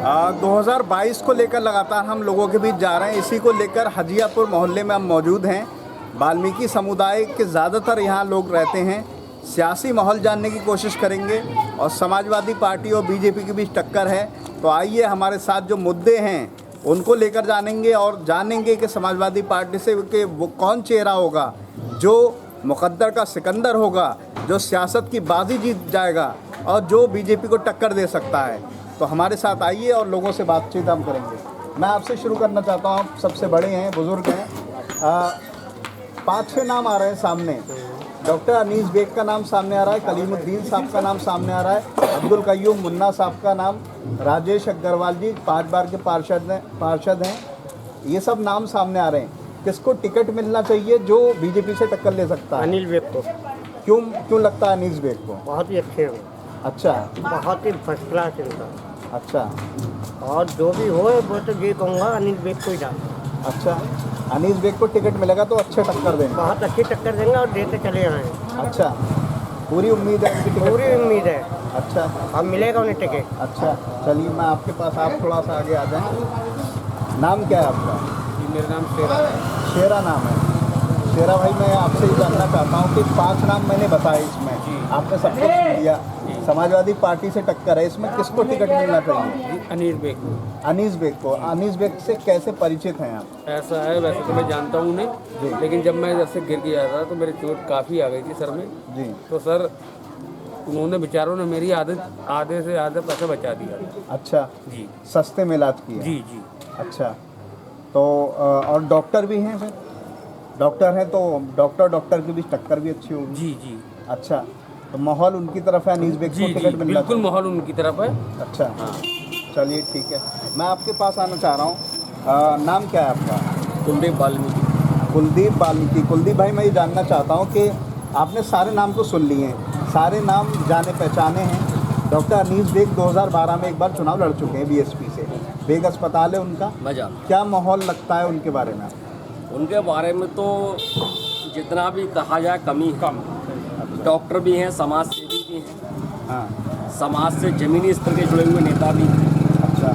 2022 को लेकर लगातार हम लोगों के बीच जा रहे हैं। इसी को लेकर हजियापुर मोहल्ले में हम मौजूद हैं। वाल्मीकि समुदाय के ज़्यादातर यहाँ लोग रहते हैं। सियासी माहौल जानने की कोशिश करेंगे और समाजवादी पार्टी और बीजेपी के बीच टक्कर है। तो आइए हमारे साथ जो मुद्दे हैं उनको लेकर जानेंगे और जानेंगे कि समाजवादी पार्टी से कि वो कौन चेहरा होगा जो मुकद्दर का सिकंदर होगा, जो सियासत की बाजी जीत जाएगा और जो बीजेपी को टक्कर दे सकता है। तो हमारे साथ आइए और लोगों से बातचीत हम करेंगे। मैं आपसे शुरू करना चाहता हूँ। आप सबसे बड़े हैं, बुज़ुर्ग हैं। 5-6 नाम आ रहे हैं सामने। डॉक्टर अनीस बेग का नाम सामने आ रहा है, कलीमुद्दीन साहब का नाम सामने आ रहा है, अब्दुल कय्यूम मुन्ना साहब का नाम, राजेश अग्रवाल जी 5 बार के पार्षद हैं। ये सब नाम सामने आ रहे हैं। किसको टिकट मिलना चाहिए जो बीजेपी से टक्कर ले सकता है? अनिल बेग को। क्यों लगता है अनीस बेग को? बहुत ही अच्छे हो। अच्छा, बहुत ही फर्स्ट क्लास इनका। अच्छा, और जो भी हो वो तो ये कहूँगा अनिल बेग को ही डाल। अच्छा, अनीस बेग को टिकट मिलेगा तो अच्छे टक्कर देंगे। बहुत अच्छी टक्कर देंगे और देते चले आए। अच्छा, पूरी उम्मीद है उनकी टिकट? पूरी उम्मीद है। अच्छा, अब मिलेगा उन्हें टिकट। अच्छा, चलिए मैं आपके पास, आप थोड़ा सा आगे आ जाएं। नाम क्या है आपका? मेरा नाम शेरा है। शेरा नाम है। शेरा भाई, मैं आपसे ये जानना चाहता हूँ कि 5 नाम मैंने बताए, इसमें आपने सब कुछ दिया। समाजवादी पार्टी से टक्कर है, इसमें किसको टिकट मिलना चाहिए? अनिल बेग को। अनीस बेग को। अनीस बेग से कैसे परिचित हैं आप? ऐसा है, वैसे तो मैं जानता हूँ नहीं, लेकिन जब मैं जैसे गिर गया था तो मेरी चोट काफ़ी आ गई थी सर में जी। तो सर उन्होंने बेचारों ने मेरी आधे से आधा पैसा बचा दिया। अच्छा जी, सस्ते में इलाज किया? जी जी। अच्छा, तो और डॉक्टर भी हैं फिर? डॉक्टर हैं तो डॉक्टर के बीच टक्कर भी अच्छी होगी। जी जी अच्छा, तो माहौल उनकी तरफ है, अनीस बेग को जी टिकट जी, मिलना बिल्कुल चाहिए। माहौल उनकी तरफ है। अच्छा, हाँ। चलिए ठीक है। मैं आपके पास आना चाह रहा हूँ। नाम क्या है आपका? कुलदीप वाल्मीकि। कुलदीप वाल्मीकि। कुलदीप भाई, मैं ये जानना चाहता हूँ कि आपने सारे नाम तो सुन लिए हैं, सारे नाम जाने पहचाने हैं। डॉक्टर अनीस बेग 2012 में एक बार चुनाव लड़ चुके हैं बीएसपी से। बेग अस्पताल है उनका। मजा। क्या माहौल लगता है उनके बारे में? उनके बारे में तो जितना भी कहा जाए कमी कम। डॉक्टर भी हैं, समाज सेवी भी हैं, हाँ। समाज से ज़मीनी स्तर के जुड़े हुए नेता भी हैं। अच्छा,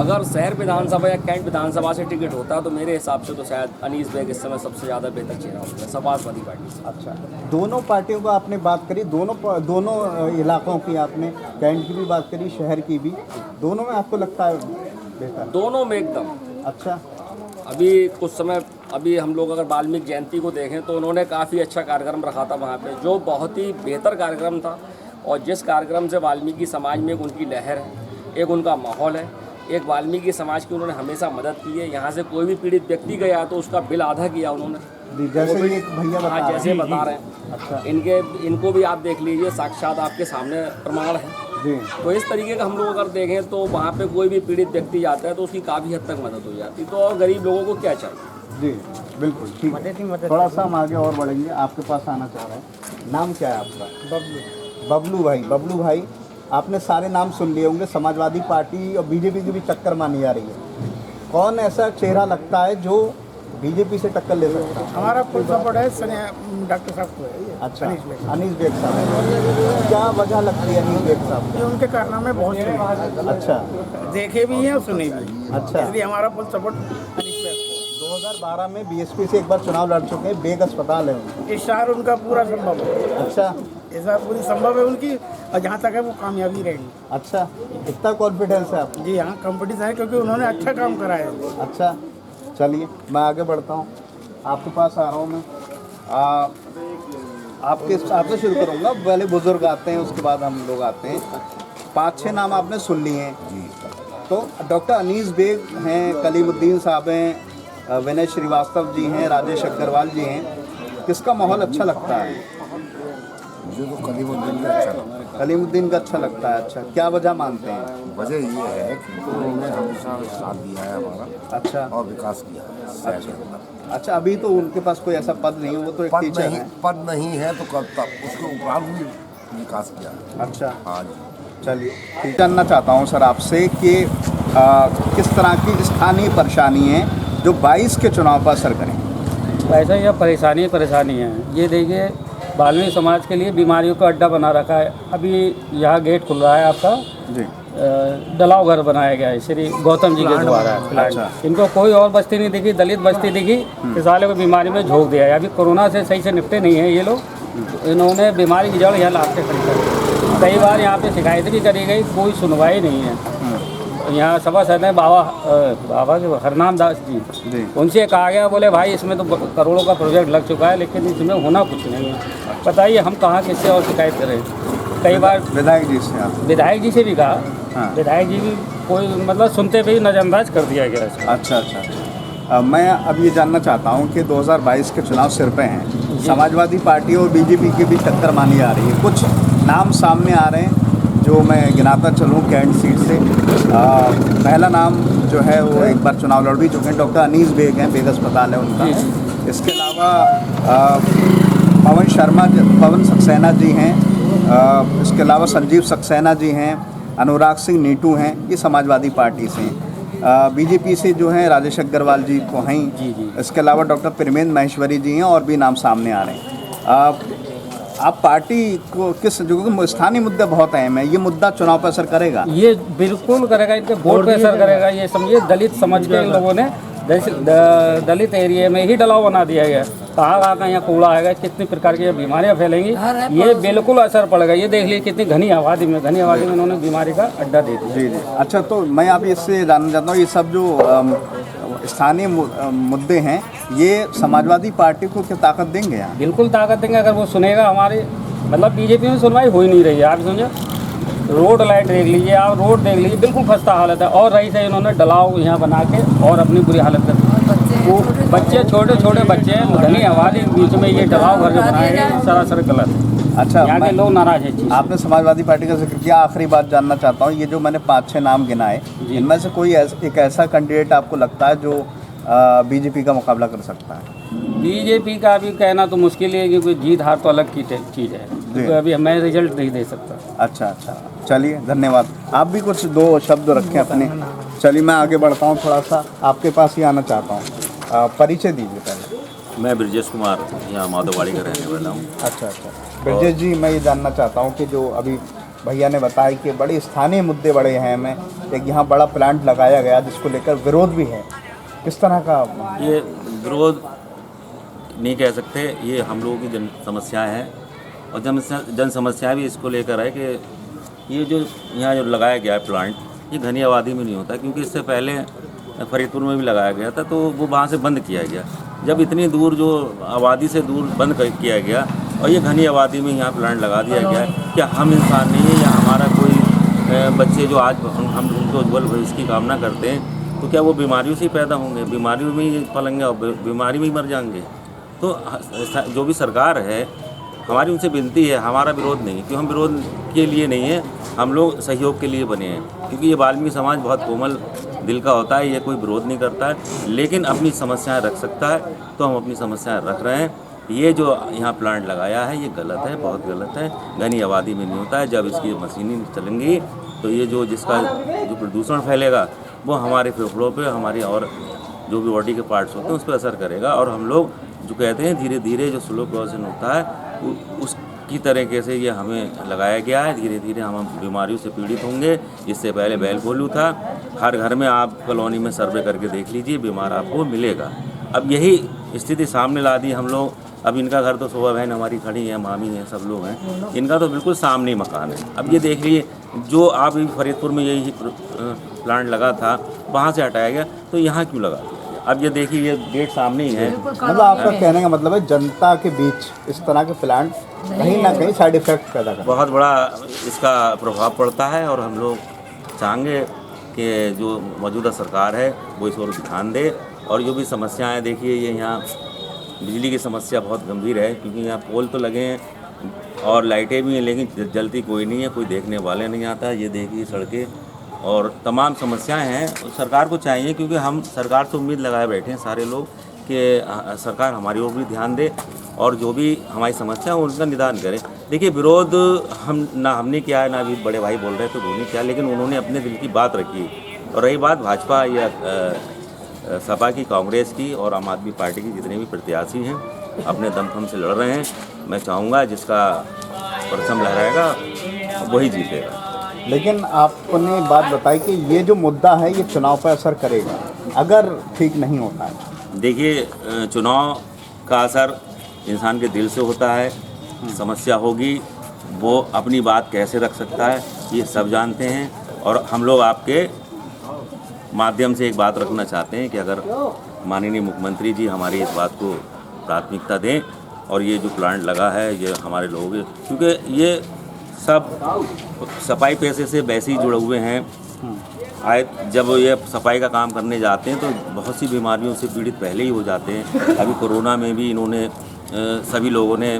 अगर शहर विधानसभा या कैंट विधानसभा से टिकट होता तो मेरे हिसाब से तो शायद अनीस बेग इस समय सबसे ज़्यादा बेहतर चेहरा होगा समाजवादी पार्टी से। अच्छा, दोनों पार्टियों का आपने बात करी, दोनों इलाकों की आपने, कैंट की भी बात करी, शहर की भी। दोनों में आपको लगता है बेहतर? दोनों में एकदम। अच्छा, अभी कुछ समय अभी हम लोग अगर वाल्मीकि जयंती को देखें तो उन्होंने काफ़ी अच्छा कार्यक्रम रखा था वहाँ पे, जो बहुत ही बेहतर कार्यक्रम था। और जिस कार्यक्रम से वाल्मीकि समाज में एक उनकी लहर है, एक उनका माहौल है, एक वाल्मीकि समाज की उन्होंने हमेशा मदद की है। यहाँ से कोई भी पीड़ित व्यक्ति गया तो उसका बिल आधा किया उन्होंने, जैसे ये एक भैया बता हाँ जैसे रहे हैं। बता रहे हैं। अच्छा, इनको भी आप देख लीजिए, साक्षात आपके सामने प्रमाण है। जी। तो इस तरीके का हम लोग अगर देखें तो वहाँ पे कोई भी पीड़ित व्यक्ति जाता है तो उसकी काफ़ी हद तक मदद हो जाती। तो और गरीब लोगों को क्या चाहिए? जी बिल्कुल ठीक है। थोड़ा सा हम आगे और बढ़ेंगे, आपके पास आना चाह रहे हैं। नाम क्या है आपका? बबलू। बबलू भाई, आपने सारे नाम सुन लिए होंगे। समाजवादी पार्टी और बीजेपी की भी टक्कर मानी जा रही है। कौन ऐसा चेहरा लगता है जो बीजेपी से टक्कर ले सकता है? हमारा फुल सपोर्ट है डॉक्टर साहब को है। अच्छा, अनीस बेग साहब। क्या वजह लगती है अनीस बेग साहब? ये उनके कारनामे बहुत सुने। अच्छा, देखे भी हैं और सुने भी। अच्छा, इसलिए हमारा फुल सपोर्ट अनिल बेग को। 2012 में बीएसपी से एक बार चुनाव लड़ चुके हैं। बेग अस्पताल है उनका। इस साल उनका पूरा संभव है। अच्छा, इस बार पूरी संभव है उनकी, और जहाँ तक है वो कामयाबी रहेगी। अच्छा, इतना कॉन्फिडेंस है आपको? जी हाँ, कंपटीशन है क्योंकि उन्होंने अच्छा काम करा है। अच्छा, चलिए मैं आगे बढ़ता हूँ। आपके पास आ रहा हूँ मैं। आपसे शुरू करूँगा। पहले बुजुर्ग आते हैं, उसके बाद हम लोग आते हैं। 5-6 नाम आपने सुन लिए हैं। तो डॉक्टर अनीस बेग हैं, कलीमुद्दीन साहब हैं, विनय श्रीवास्तव जी हैं, राजेश अग्रवाल जी हैं। किसका माहौल अच्छा लगता है? मुझे तो कलीमुद्दीन का अच्छा लगता है। कलीमुद्दीन का अच्छा लगता है। अच्छा, क्या वजह मानते हैं? वजह ये है कि उन्होंने हमेशा साथ दिया है हमारा। अच्छा, और विकास किया है शहर के अंदर। अच्छा, अभी तो उनके पास कोई ऐसा पद नहीं है, वो तो एक टीचर है। पद नहीं है तो कब तक उसके उपरांत भी विकास किया है। अच्छा, हाँ जी। चलिए ठीक। जानना चाहता हूँ सर आपसे कि किस तरह की स्थानीय परेशानी है जो 22 के चुनाव पर असर करें? ऐसा यह परेशानी है। ये देखिए, वाल्मीकि समाज के लिए बीमारियों का अड्डा बना रखा है। अभी यहाँ गेट खुल रहा है आपका, जी, डलाव घर बनाया गया है श्री गौतम जी के द्वारा प्लांट। अच्छा। इनको कोई और बस्ती नहीं दिखी, दलित बस्ती दिखी, इस साले को बीमारी में झोंक दिया है। अभी कोरोना से सही से निपटे नहीं है ये लोग। इन्होंने बीमारी की जड़ यहाँ लाद के खड़ी कर। कई बार यहाँ पे शिकायत भी करी गई, कोई सुनवाई नहीं है। यहाँ सभासद हैं बाबा के हरनाम दास जी, उनसे कहा गया, बोले भाई इसमें तो करोड़ों का प्रोजेक्ट लग चुका है, लेकिन इसमें होना कुछ नहीं है। बताइए हम कहाँ किससे और शिकायत करें। कई बार विधायक जी से आप? विधायक जी से भी कहा, हाँ। विधायक जी भी कोई मतलब सुनते पे ही नज़रअंदाज कर दिया गया इसको। अच्छा अच्छा। मैं अब ये जानना चाहता हूँ कि 2022 के चुनाव सिर पे हैं, समाजवादी पार्टी और बीजेपी के बीच टक्कर मानी जा रही है। कुछ नाम सामने आ रहे हैं जो मैं गिनाता चलूँ कैंट सीट से। पहला नाम जो है वो एक बार चुनाव लड़ भी चुके हैं, डॉक्टर अनीस बेग हैं, बेग अस्पताल है उनका। इसके अलावा पवन सक्सेना जी हैं, इसके अलावा संजीव सक्सेना जी हैं, अनुराग सिंह नीटू हैं, ये समाजवादी पार्टी से हैं। बीजेपी से जो हैं राजेश अग्रवाल जी को हैं। इसके अलावा डॉक्टर प्रेमेंद्र महेश्वरी जी हैं और भी नाम सामने आ रहे हैं। आप पार्टी को किस, जो स्थानीय मुद्दे बहुत अहम है, ये मुद्दा चुनाव पर असर करेगा? ये बिल्कुल करेगा, इनके वोट पे असर करेगा। ये समझिए दलित समझ के इन लोगों ने दलित एरिया में ही डलाव बना दिया गया। कहाँ कहाँ यहाँ कूड़ा आएगा, कितनी प्रकार की बीमारियाँ फैलेंगी, ये बिल्कुल असर पड़ेगा। ये देख लीजिए कितनी घनी आबादी में इन्होंने बीमारी का अड्डा दे दिया। जी जी। अच्छा, तो मैं आप इससे जानना चाहता हूँ, ये सब जो स्थानीय मुद्दे हैं, ये समाजवादी पार्टी को क्या ताकत देंगे यहाँ? बिल्कुल ताकत देंगे अगर वो सुनेगा हमारे। मतलब बीजेपी में सुनवाई हो ही नहीं रही है। आप समझे, रोड लाइट देख लीजिए, आप रोड देख लीजिए, बिल्कुल खस्ता हालत है। और रही से इन्होंने डलाव यहाँ बना के और अपनी बुरी हालत कर दी। वो बच्चे छोटे छोटे बच्चे हैं, घनी आबादी के बीच में ये डलाव घर जो बनाए गए, सरासर गलत है। अच्छा, यहाँ के लोग नाराज हैं। आपने समाजवादी पार्टी का जिक्र किया, आखिरी बात जानना चाहता हूँ, ये जो मैंने 5-6 नाम गिनाए, इनमें से कोई एक ऐसा कैंडिडेट आपको लगता है जो बीजेपी का मुकाबला कर सकता है? बीजेपी का भी कहना तो मुश्किल है, क्योंकि जीत हार तो अलग की चीज़ है, तो अभी मैं रिजल्ट नहीं दे सकता। अच्छा अच्छा, चलिए धन्यवाद। आप भी कुछ 2 शब्द रखें अपने। चलिए मैं आगे बढ़ता हूँ, थोड़ा सा आपके पास ही आना चाहता हूँ। परिचय दीजिए पहले। मैं ब्रजेश कुमार, यहाँ माधोवाड़ी का रहने वाला हूँ। अच्छा अच्छा। ब्रजेश जी, मैं ये जानना चाहता हूँ कि जो अभी भैया ने बताया कि बड़े स्थानीय मुद्दे बड़े हैं, में एक यहाँ बड़ा प्लांट लगाया गया जिसको लेकर विरोध भी है, किस तरह का? ये विरोध नहीं कह सकते, ये हम लोगों की जन समस्याएँ हैं। और जन समस्या भी इसको लेकर है कि ये जो यहाँ जो लगाया गया है प्लांट, ये घनी आबादी में नहीं होता, क्योंकि इससे पहले फरीदपुर में भी लगाया गया था, तो वो वहाँ से बंद किया गया। जब इतनी दूर जो आबादी से दूर बंद किया गया और ये घनी आबादी में यहाँ प्लांट लगा दिया गया है, क्या हम इंसान नहीं है या हमारा कोई बच्चे जो आज हम उनको उज्ज्वल भविष्य की कामना करते हैं, तो क्या वो बीमारियों से ही पैदा होंगे, बीमारियों में ही पलेंगे और बीमारी में ही मर जाएंगे? तो जो भी सरकार है, हमारी उनसे विनती है, हमारा विरोध नहीं, क्योंकि हम विरोध के लिए नहीं है, हम लोग सहयोग के लिए बने हैं। क्योंकि ये वाल्मीकि समाज बहुत कोमल दिल का होता है, ये कोई विरोध नहीं करता है, लेकिन अपनी समस्याएं रख सकता है, तो हम अपनी समस्याएं रख रहे हैं। ये जो यहाँ प्लांट लगाया है, ये गलत है, बहुत गलत है। घनी आबादी में नहीं होता है। जब इसकी मशीनें चलेंगी तो ये जिसका प्रदूषण फैलेगा वो हमारे फेफड़ों पे, हमारी और जो भी बॉडी के पार्ट्स होते हैं उस पर असर करेगा। और हम लोग जो कहते हैं धीरे धीरे जो स्लो पॉइजन होता है, उसकी तरीके से ये हमें लगाया गया है। धीरे धीरे हम बीमारियों से पीड़ित होंगे। इससे पहले बैल पोलियो था, हर घर में आप कॉलोनी में सर्वे करके देख लीजिए, बीमार आपको मिलेगा। अब यही स्थिति सामने ला दी हम लोग। अब इनका घर तो शोभा बहन हमारी खड़ी है, मामी है, सब लोग हैं, इनका तो बिल्कुल सामने ही मकान है। अब ये देख लिए, जो आप फरीदपुर में यही प्लांट लगा था, वहाँ से हटाया गया, तो यहाँ क्यों लगा दिया? अब ये देखिए, ये गेट सामने ही है। मतलब आपका कहने का मतलब है जनता के बीच इस तरह के प्लांट कहीं ना कहीं साइड इफेक्ट पैदा करते हैं, बहुत बड़ा इसका प्रभाव पड़ता है। और हम लोग चाहेंगे कि जो मौजूदा सरकार है वो इस ओर ध्यान दे। और जो भी समस्याएं, देखिए ये यहाँ बिजली की समस्या बहुत गंभीर है, क्योंकि यहाँ पोल तो लगे हैं और लाइटें भी हैं, लेकिन जलती कोई नहीं है, कोई देखने वाले नहीं आता। ये देखिए सड़कें और तमाम समस्याएं हैं। सरकार को चाहिए, क्योंकि हम सरकार से उम्मीद लगाए बैठे हैं सारे लोग, कि सरकार हमारी ओर भी ध्यान दे और जो भी हमारी समस्या है उनका निदान करे। देखिए, विरोध हमने किया है, ना अभी बड़े भाई बोल रहे थे उन्होंने किया, लेकिन उन्होंने अपने दिल की बात रखी। और रही बात भाजपा या सपा की, कांग्रेस की और आम आदमी पार्टी की, जितने भी प्रत्याशी हैं अपने दमखम से लड़ रहे हैं। मैं चाहूँगा जिसका परचम लहराएगा वही जीतेगा। लेकिन आपने बात बताई कि ये जो मुद्दा है ये चुनाव पर असर करेगा अगर ठीक नहीं होता है। देखिए, चुनाव का असर इंसान के दिल से होता है। समस्या होगी, वो अपनी बात कैसे रख सकता है ये सब जानते हैं। और हम लोग आपके माध्यम से एक बात रखना चाहते हैं कि अगर माननीय मुख्यमंत्री जी हमारी इस बात को प्राथमिकता दें और ये जो प्लांट लगा है ये हमारे लोगों के, क्योंकि ये सब सफाई पैसे से वैसे ही जुड़े हुए हैं। आए जब ये सफाई का काम करने जाते हैं तो बहुत सी बीमारियों से पीड़ित पहले ही हो जाते हैं। अभी कोरोना में भी इन्होंने सभी लोगों ने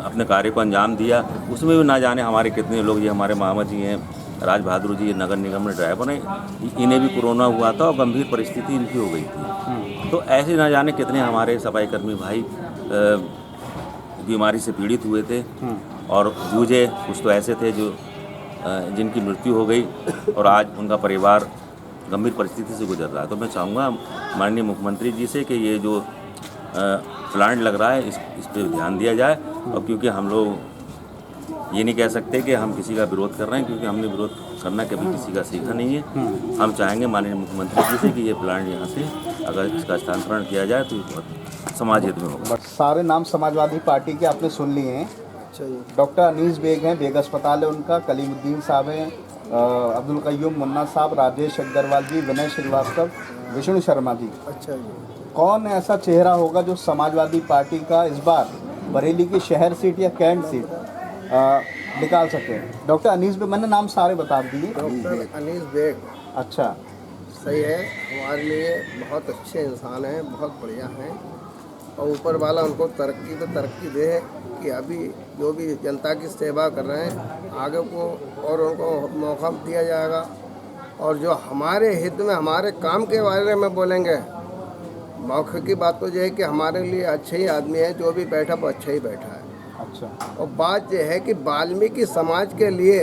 अपने कार्य को अंजाम दिया। उसमें भी ना जाने हमारे कितने लोग, ये हमारे मामा जी हैं राज बहादुर जी, ये नगर निगम में ड्राइवर हैं, इन्हें भी कोरोना हुआ था और गंभीर परिस्थिति इनकी हो गई थी। तो ऐसे ना जाने कितने हमारे सफाईकर्मी भाई बीमारी से पीड़ित हुए थे और जूझे। कुछ तो ऐसे थे जो जिनकी मृत्यु हो गई और आज उनका परिवार गंभीर परिस्थिति से गुजर रहा है। तो मैं चाहूँगा माननीय मुख्यमंत्री जी से कि ये जो प्लांट लग रहा है इस पर ध्यान दिया जाए। और क्योंकि हम लोग ये नहीं कह सकते कि हम किसी का विरोध कर रहे हैं, क्योंकि हमने विरोध करना कभी किसी का सीखा नहीं है। हम चाहेंगे माननीय मुख्यमंत्री जी से कि ये प्लांट यहाँ से अगर इसका स्थानांतरण किया जाए तो ये बहुत समाज हित में होगा। सारे नाम समाजवादी पार्टी के आपने सुन लिए हैं। डॉक्टर अनीस बेग हैं, बेग अस्पताल है उनका, कलीमुद्दीन साहब हैं, अब्दुल कय्यूम मुन्ना साहब, राजेश अग्रवाल जी, विनय श्रीवास्तव, विष्णु शर्मा जी। अच्छा जी। कौन ऐसा चेहरा होगा जो समाजवादी पार्टी का इस बार बरेली की शहर सीट या कैंट सीट निकाल सके? डॉक्टर अनीस बेग, मैंने नाम सारे बता दिए। डॉक्टर अनीस बेग अच्छा, सही है, हमारे लिए बहुत अच्छे इंसान हैं, बहुत बढ़िया हैं और ऊपर वाला उनको तरक्की पे तरक्की दे कि अभी जो भी जनता की सेवा कर रहे हैं आगे को और उनको मौका दिया जाएगा। और जो हमारे हित में हमारे काम के बारे में बोलेंगे, मौके की बात तो ये है कि हमारे लिए अच्छे ही आदमी है, जो भी बैठा वो अच्छा ही बैठा है। अच्छा। और बात यह है कि वाल्मीकि समाज के लिए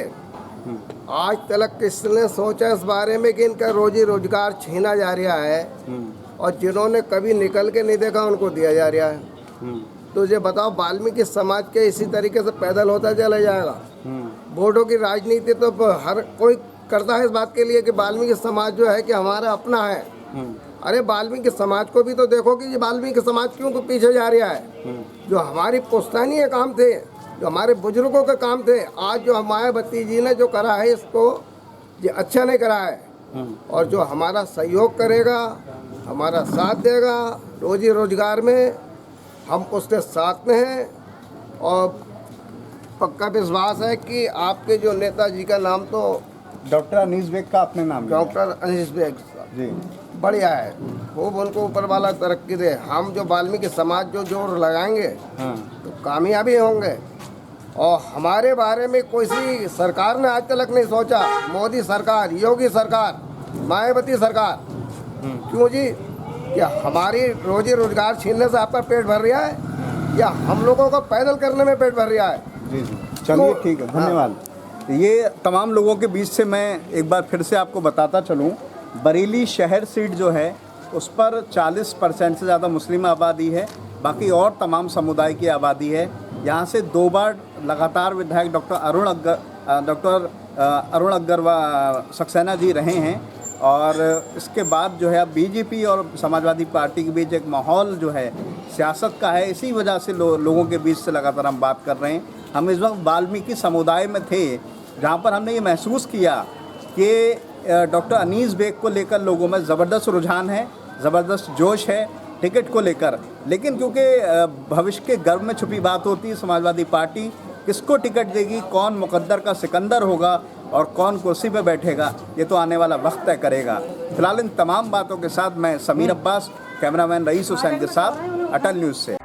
आज तक किसने सोचा इस बारे में कि इनका रोजी रोजगार छीना जा रहा है और जिन्होंने कभी निकल के नहीं देखा उनको दिया जा रहा है। तो ये बताओ, वाल्मीकि समाज के इसी तरीके से पैदल होता चला जाएगा? वोटों की राजनीति तो हर कोई करता है इस बात के लिए कि वाल्मीकि समाज जो है कि हमारा अपना है। अरे वाल्मीकि समाज को भी तो देखो कि ये वाल्मीकि समाज क्यों को पीछे जा रहा है। जो हमारी पुश्तैनी काम थे, जो हमारे बुजुर्गों के काम थे, आज जो हमारे भतीजी जी ने जो करा है इसको ये अच्छा नहीं करा है। और जो हमारा सहयोग करेगा, हमारा साथ देगा रोजी रोजगार में, हम उसके साथ में हैं। और पक्का विश्वास है कि आपके जो नेताजी का नाम तो डॉक्टर अनीस बेग का अपने नाम, डॉक्टर अनीस बेग जी, बढ़िया है, खूब उनको ऊपर वाला तरक्की दे। हम जो वाल्मीकि समाज जो जोर लगाएंगे तो कामयाबी होंगे। और हमारे बारे में कोई सी सरकार ने आज तक नहीं सोचा, मोदी सरकार, योगी सरकार, मायावती सरकार, क्यों जी? क्या हमारी रोजी रोजगार छीनने से आपका पेट भर रहा है या हम लोगों को पैदल करने में पेट भर रहा है? जी जी, चलिए ठीक है, धन्यवाद। ये तमाम लोगों के बीच से मैं एक बार फिर से आपको बताता चलूँ, बरेली शहर सीट जो है उस पर 40% से ज़्यादा मुस्लिम आबादी है, बाकी और तमाम समुदाय की आबादी है। यहाँ से 2 बार लगातार विधायक डॉक्टर अरुण अग्रवाल सक्सेना जी रहे हैं। और इसके बाद जो है अब बीजेपी और समाजवादी पार्टी के बीच एक माहौल जो है सियासत का है। इसी वजह से लोगों के बीच से लगातार हम बात कर रहे हैं। हम इस वक्त वाल्मीकि समुदाय में थे, जहाँ पर हमने ये महसूस किया कि डॉक्टर अनीस बेग को लेकर लोगों में ज़बरदस्त रुझान है, ज़बरदस्त जोश है टिकट को लेकर। लेकिन क्योंकि भविष्य के गर्भ में छुपी बात होती है, समाजवादी पार्टी किसको टिकट देगी, कौन मुकद्दर का सिकंदर होगा और कौन कुर्सी पर बैठेगा, ये तो आने वाला वक्त तय करेगा। फिलहाल इन तमाम बातों के साथ मैं समीर अब्बास, कैमरामैन रईस हुसैन के साथ, अटल न्यूज़ से।